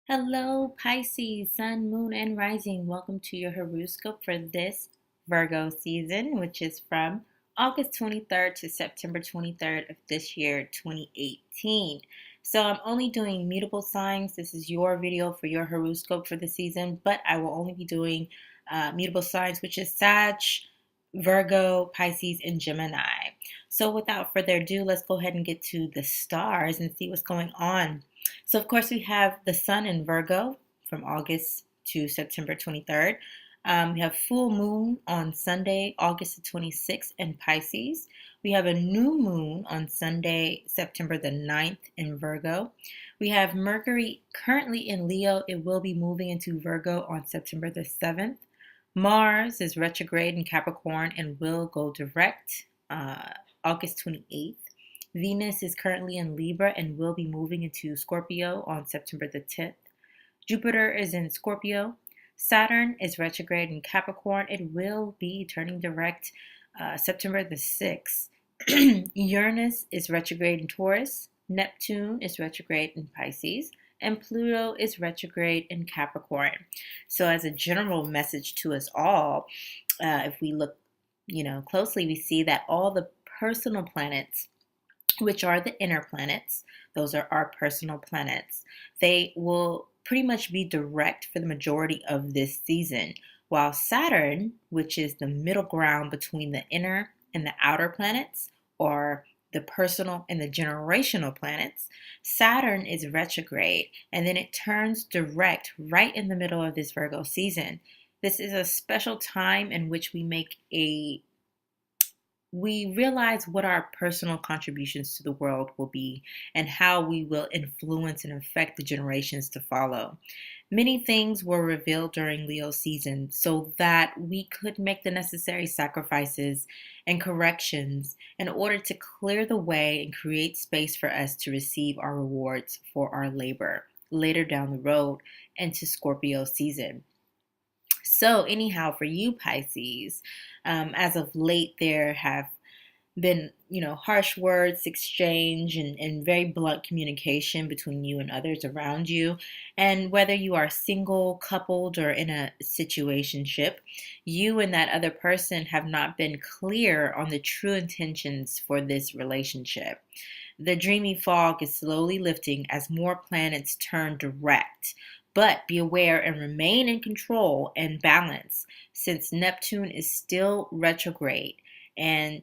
Hello, Pisces, Sun, Moon, and Rising. Welcome to your Heruscope for this Virgo season, which is from August 23rd to September 23rd of this year, 2018. So I'm only doing mutable signs. This is your video for your Heruscope for the season, but I will only be doing mutable signs, which is Sag, Virgo, Pisces, and Gemini. So without further ado, let's go ahead and get to the stars and see what's going on. So, of course, we have the sun in Virgo from August to September 23rd. We have full moon on Sunday, August the 26th in Pisces. We have a new moon on Sunday, September the 9th in Virgo. We have Mercury currently in Leo. It will be moving into Virgo on September the 7th. Mars is retrograde in Capricorn and will go direct August 28th. Venus is currently in Libra and will be moving into Scorpio on September the 10th. Jupiter is in Scorpio. Saturn is retrograde in Capricorn. It will be turning direct September the 6th. Uranus is retrograde in Taurus. Neptune is retrograde in Pisces. And Pluto is retrograde in Capricorn. So as a general message to us all, if we look closely, we see that all the personal planets, which are the inner planets, those are our personal planets, they will pretty much be direct for the majority of this season, while Saturn, which is the middle ground between the inner and the outer planets, or the personal and the generational planets, Saturn is retrograde, and then it turns direct right in the middle of this Virgo season. This is a special time in which we realize what our personal contributions to the world will be and how we will influence and affect the generations to follow. Many things were revealed during Leo season so that we could make the necessary sacrifices and corrections in order to clear the way and create space for us to receive our rewards for our labor later down the road into Scorpio season. So anyhow, for you Pisces, as of late, there have been, harsh words exchange and very blunt communication between you and others around you. And whether you are single, coupled, or in a situationship, you and that other person have not been clear on the true intentions for this relationship. The dreamy fog is slowly lifting as more planets turn direct. But be aware and remain in control and balance since Neptune is still retrograde. And,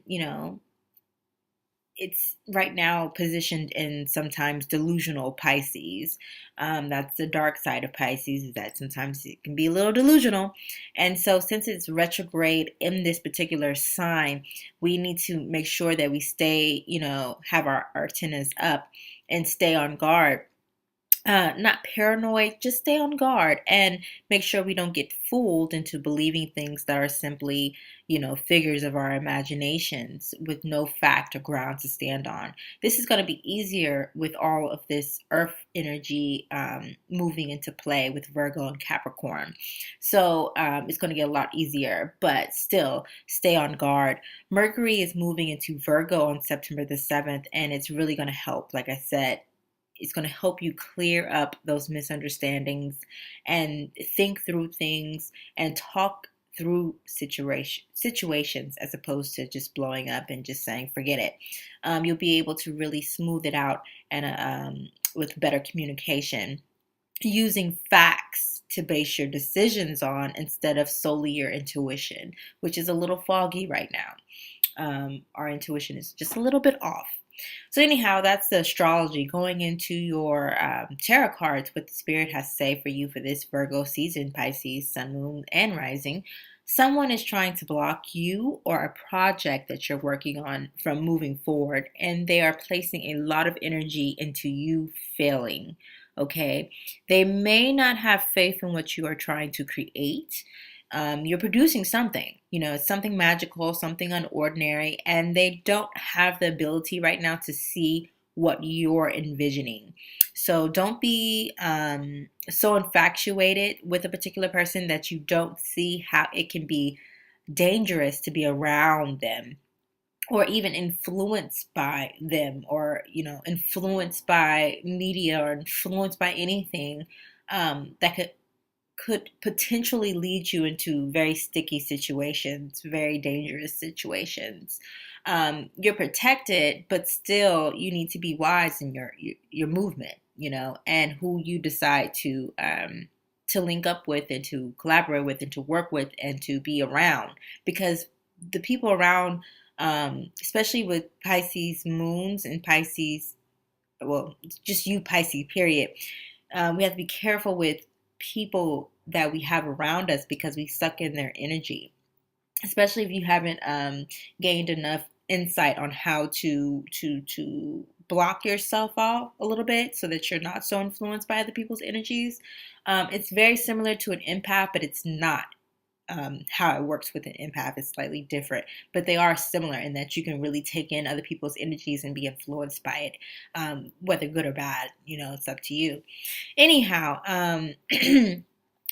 it's right now positioned in sometimes delusional Pisces. That's the dark side of Pisces, is that sometimes it can be a little delusional. And so since it's retrograde in this particular sign, we need to make sure that we stay, have our antennas up and stay on guard, not paranoid, just stay on guard and make sure we don't get fooled into believing things that are simply, figures of our imaginations with no fact or ground to stand on. This is going to be easier with all of this earth energy moving into play with Virgo and Capricorn. So it's going to get a lot easier, but still stay on guard. Mercury is moving into Virgo on September the 7th, and it's really going to help. Like I said, it's going to help you clear up those misunderstandings and think through things and talk through situations as opposed to just blowing up and just saying forget it. You'll be able to really smooth it out and with better communication, using facts to base your decisions on instead of solely your intuition, which is a little foggy right now. Our intuition is just a little bit off. So anyhow, that's the astrology. Going into your tarot cards, what the Spirit has to say for you for this Virgo season, Pisces, Sun, Moon, and Rising. Someone is trying to block you or a project that you're working on from moving forward, and they are placing a lot of energy into you failing, okay? They may not have faith in what you are trying to create. You're producing something, it's something magical, something unordinary, and they don't have the ability right now to see what you're envisioning. So don't be so infatuated with a particular person that you don't see how it can be dangerous to be around them, or even influenced by them, or influenced by media, or influenced by anything that could potentially lead you into very sticky situations, very dangerous situations. You're protected, but still you need to be wise in your movement, and who you decide to link up with and to collaborate with and to work with and to be around, because the people around, especially with Pisces moons and Pisces, well, just you Pisces period, we have to be careful with people that we have around us because we suck in their energy, especially if you haven't gained enough insight on how to block yourself off a little bit so that you're not so influenced by other people's energies. It's very similar to an empath, but it's not. How it works with an empath is slightly different, but they are similar in that you can really take in other people's energies and be influenced by it, whether good or bad. It's up to you. Anyhow,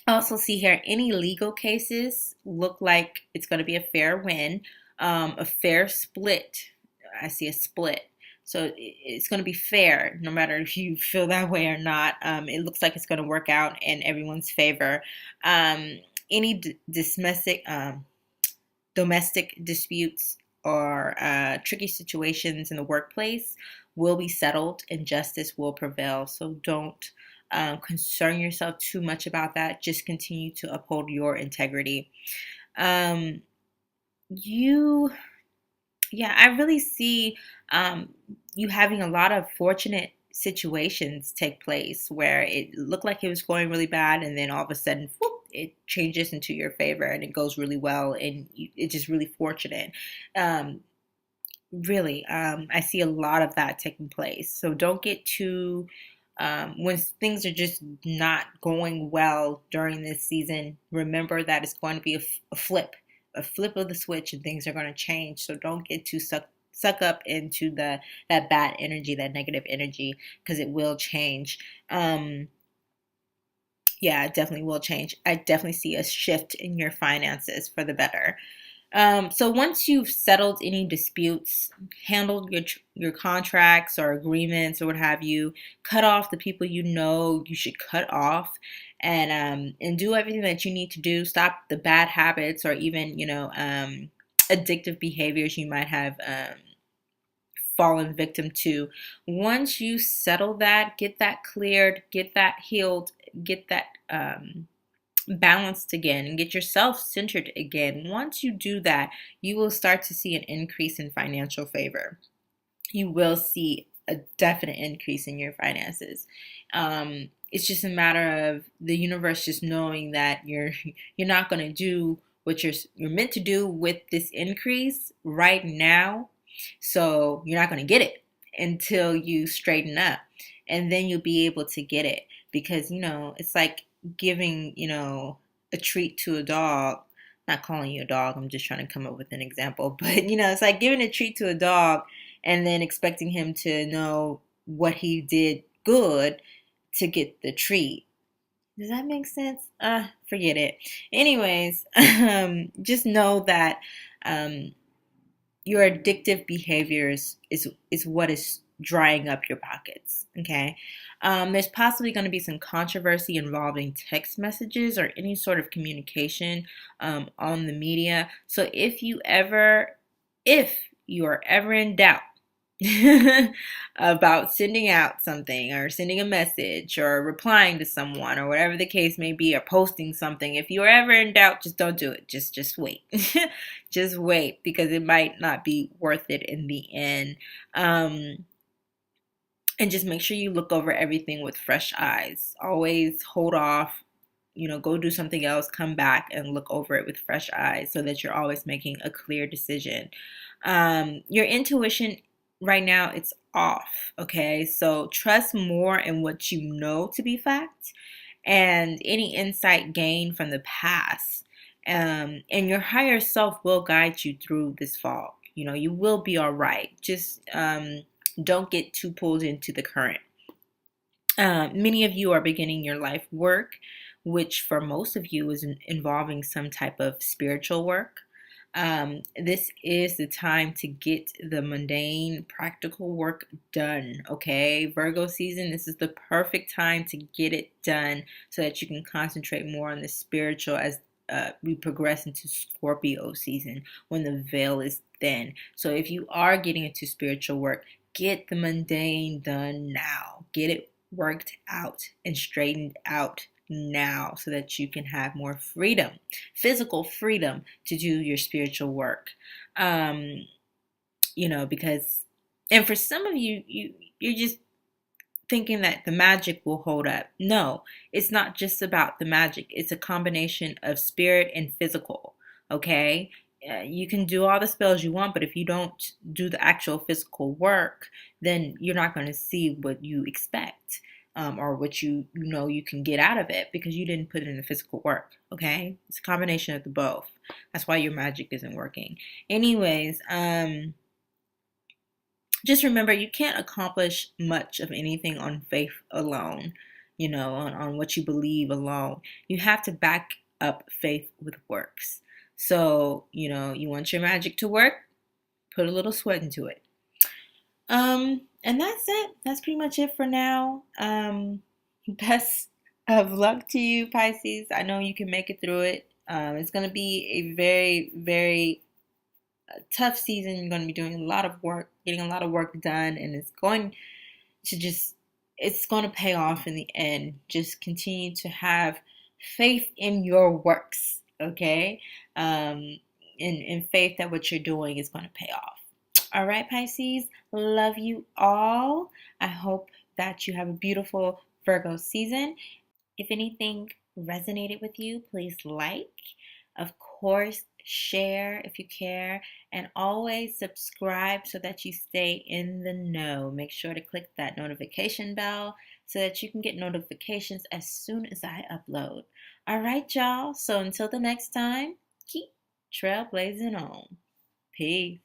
also see here, any legal cases look like it's going to be a fair win, a fair split. I see a split. So it's going to be fair, no matter if you feel that way or not. It looks like it's going to work out in everyone's favor. Any domestic disputes or tricky situations in the workplace will be settled and justice will prevail. So don't concern yourself too much about that. Just continue to uphold your integrity. I really see you having a lot of fortunate situations take place where it looked like it was going really bad, and then all of a sudden, whoop, it changes into your favor and it goes really well, and it's just really fortunate. I see a lot of that taking place. So don't get too when things are just not going well during this season. Remember that it's going to be a flip of the switch, and things are going to change. So don't get too suck up into that bad energy, that negative energy, because it will change. It definitely will change. I definitely see a shift in your finances for the better. So once you've settled any disputes, handled your contracts or agreements or what have you, cut off the people you should cut off, and do everything that you need to do. Stop the bad habits or even addictive behaviors you might have fallen victim to. Once you settle that, get that cleared, get that healed, get that balanced again, and get yourself centered again. Once you do that, you will start to see an increase in financial favor. You will see a definite increase in your finances. It's just a matter of the universe just knowing that you're not going to do what you're meant to do with this increase right now. So you're not going to get it until you straighten up, and then you'll be able to get it, because it's like giving a treat to a dog. I'm not calling you a dog, I'm just trying to come up with an example, but it's like giving a treat to a dog and then expecting him to know what he did good to get the treat. Does that make sense? Forget it. Anyways, just know that your addictive behaviors is what is drying up your pockets. Okay. There's possibly going to be some controversy involving text messages or any sort of communication on the media. So if you are ever in doubt about sending out something or sending a message or replying to someone or whatever the case may be, or posting something, if you're ever in doubt, just don't do it. Just wait. Just wait, because it might not be worth it in the end. And just make sure you look over everything with fresh eyes. Always hold off, go do something else, come back and look over it with fresh eyes so that you're always making a clear decision. Your intuition right now, it's off. Okay. So trust more in what you know to be fact and any insight gained from the past. And your higher self will guide you through this fog. You will be all right. Just, don't get too pulled into the current. Many of you are beginning your life work, which for most of you is involving some type of spiritual work. This is the time to get the mundane, practical work done. Okay, Virgo season, this is the perfect time to get it done so that you can concentrate more on the spiritual as we progress into Scorpio season when the veil is thin. So if you are getting into spiritual work, get the mundane done now. Get it worked out and straightened out now so that you can have more freedom, physical freedom to do your spiritual work. Um, because, and for some of you, you're just thinking that the magic will hold up. No, it's not just about the magic. It's a combination of spirit and physical. Okay? You can do all the spells you want, but if you don't do the actual physical work, then you're not going to see what you expect, or what you can get out of it because you didn't put in the physical work. Okay? It's a combination of the both. That's why your magic isn't working. Anyways, just remember you can't accomplish much of anything on faith alone, on what you believe alone. You have to back up faith with works. So, you want your magic to work, put a little sweat into it. And that's it. That's pretty much it for now. Best of luck to you, Pisces. I know you can make it through it. It's going to be a very, very tough season. You're going to be doing a lot of work, getting a lot of work done, and it's going to pay off in the end. Just continue to have faith in your works, okay? And faith that what you're doing is going to pay off. All right, Pisces, love you all. I hope that you have a beautiful Virgo season. If anything resonated with you, please like. Of course, share if you care, and always subscribe so that you stay in the know. Make sure to click that notification bell so that you can get notifications as soon as I upload. All right, y'all. So until the next time, keep trailblazing on. Peace.